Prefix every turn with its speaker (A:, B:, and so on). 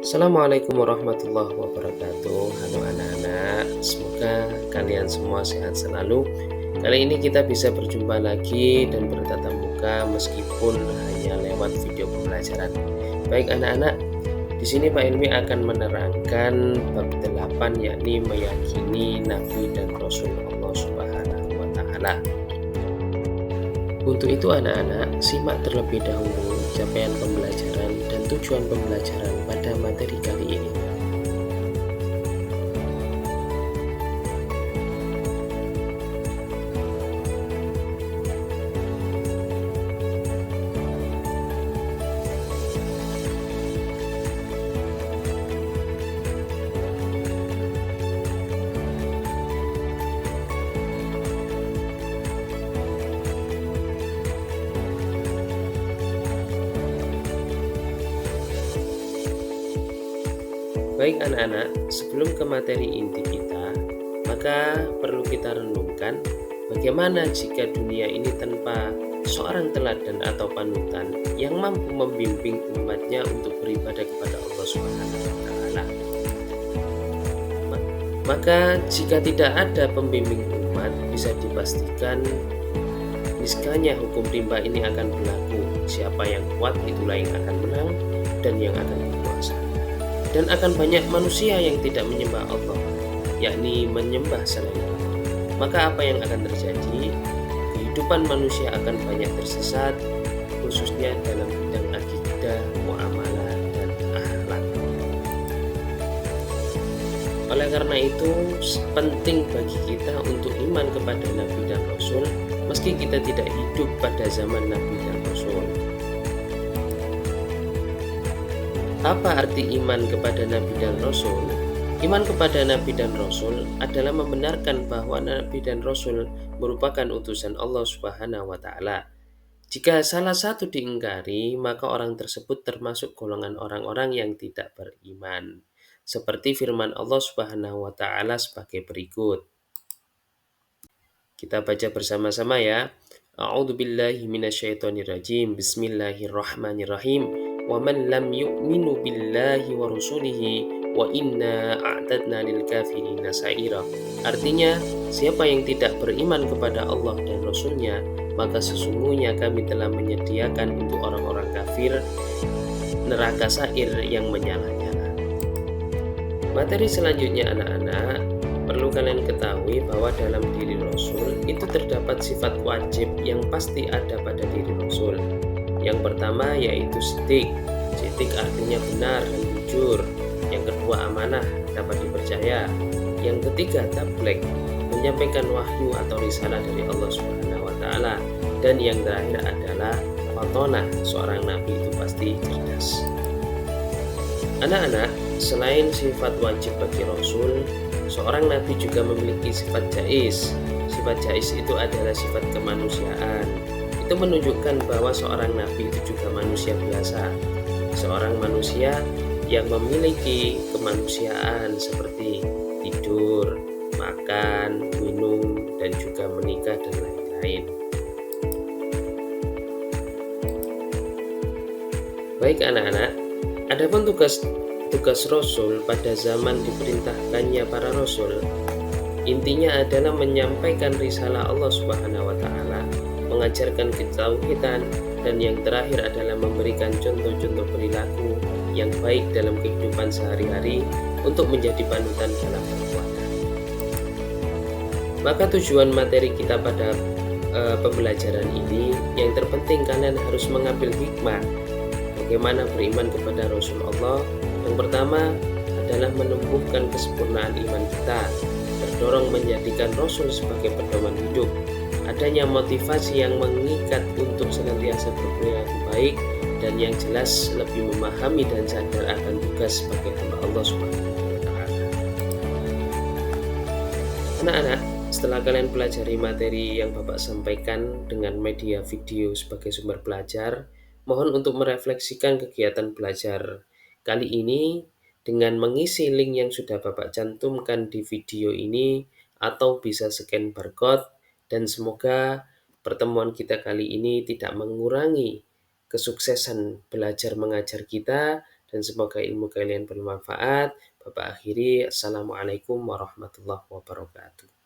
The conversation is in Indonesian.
A: Assalamualaikum warahmatullahi wabarakatuh. Halo anak-anak, semoga kalian semua sehat selalu. Kali ini kita bisa berjumpa lagi dan bertatap muka meskipun hanya lewat video pembelajaran. Baik anak-anak, di sini Pak Ilmi akan menerangkan bab 8 yakni meyakini nabi dan rasul Allah Subhanahu wa taala. Untuk itu anak-anak, simak terlebih dahulu capaian pembelajaran dan tujuan pembelajaran pada materi kali ini. Baik anak-anak, sebelum ke materi inti kita, maka perlu kita renungkan bagaimana jika dunia ini tanpa seorang teladan atau panutan yang mampu membimbing umatnya untuk beribadah kepada Allah Subhanahu wa taala. Maka jika tidak ada pembimbing umat, bisa dipastikan niscaya hukum rimba ini akan berlaku. Siapa yang kuat itulah yang akan menang dan yang akan berkuasa. Dan akan banyak manusia yang tidak menyembah Allah, yakni menyembah selain Allah. Maka apa yang akan terjadi? Kehidupan manusia akan banyak tersesat, khususnya dalam bidang akidah, muamalah, dan akhlak. Oleh karena itu, penting bagi kita untuk iman kepada Nabi dan Rasul, meski kita tidak hidup pada zaman Nabi dan Rasul. Apa arti iman kepada Nabi dan Rasul? Iman kepada Nabi dan Rasul adalah membenarkan bahwa Nabi dan Rasul merupakan utusan Allah Subhanahu wa taala. Jika salah satu diingkari, maka orang tersebut termasuk golongan orang-orang yang tidak beriman. Seperti firman Allah Subhanahu wa taala sebagai berikut. Kita baca bersama-sama ya. A'udzu billahi minasyaitonir rajim. Bismillahirrahmanirrahim. Wa man lam yu'minu billahi wa rusulihi wa inna a'tadna lil kafirina sa'ira. Artinya, siapa yang tidak beriman kepada Allah dan Rasulnya, maka sesungguhnya kami telah menyediakan untuk orang-orang kafir neraka sa'ir yang menyala-nyala. Materi selanjutnya anak-anak, perlu kalian ketahui bahwa dalam diri Rasul itu terdapat sifat wajib yang pasti ada pada diri Rasul. Yang pertama yaitu sidik. Sidik artinya benar dan jujur. Yang kedua amanah, dapat dipercaya. Yang ketiga tabligh, menyampaikan wahyu atau risalah dari Allah Subhanahu wa taala. Dan yang terakhir adalah fatonah, seorang nabi itu pasti cerdas. Anak-anak, selain sifat wajib bagi Rasul, seorang nabi juga memiliki sifat jais. Sifat jais itu adalah sifat kemanusiaan. Itu menunjukkan bahwa seorang nabi itu juga manusia biasa. Seorang manusia yang memiliki kemanusiaan seperti tidur, makan, minum, dan juga menikah dan lain-lain. Baik anak-anak, adapun tugas Rasul pada zaman diperintahkannya para Rasul, intinya adalah menyampaikan risalah Allah Subhanahu wa taala, mengajarkan ketauhidan, dan yang terakhir adalah memberikan contoh-contoh perilaku yang baik dalam kehidupan sehari-hari untuk menjadi panutan dalam perbuatan. Maka tujuan materi kita pada pembelajaran ini, yang terpenting kalian harus mengambil hikmah bagaimana beriman kepada Rasul Allah. Yang pertama adalah menumbuhkan kesempurnaan iman kita, terdorong menjadikan Rasul sebagai pedoman hidup, adanya motivasi yang mengikat untuk senantiasa berperilaku baik, dan yang jelas lebih memahami dan sadar akan tugas sebagai hamba Allah Subhanahu wa taala. Anak-anak, setelah kalian pelajari materi yang Bapak sampaikan dengan media video sebagai sumber belajar, mohon untuk merefleksikan kegiatan belajar kali ini dengan mengisi link yang sudah Bapak cantumkan di video ini atau bisa scan barcode, dan semoga pertemuan kita kali ini tidak mengurangi kesuksesan belajar mengajar kita dan semoga ilmu kalian bermanfaat. Bapak akhiri, Assalamualaikum warahmatullahi wabarakatuh.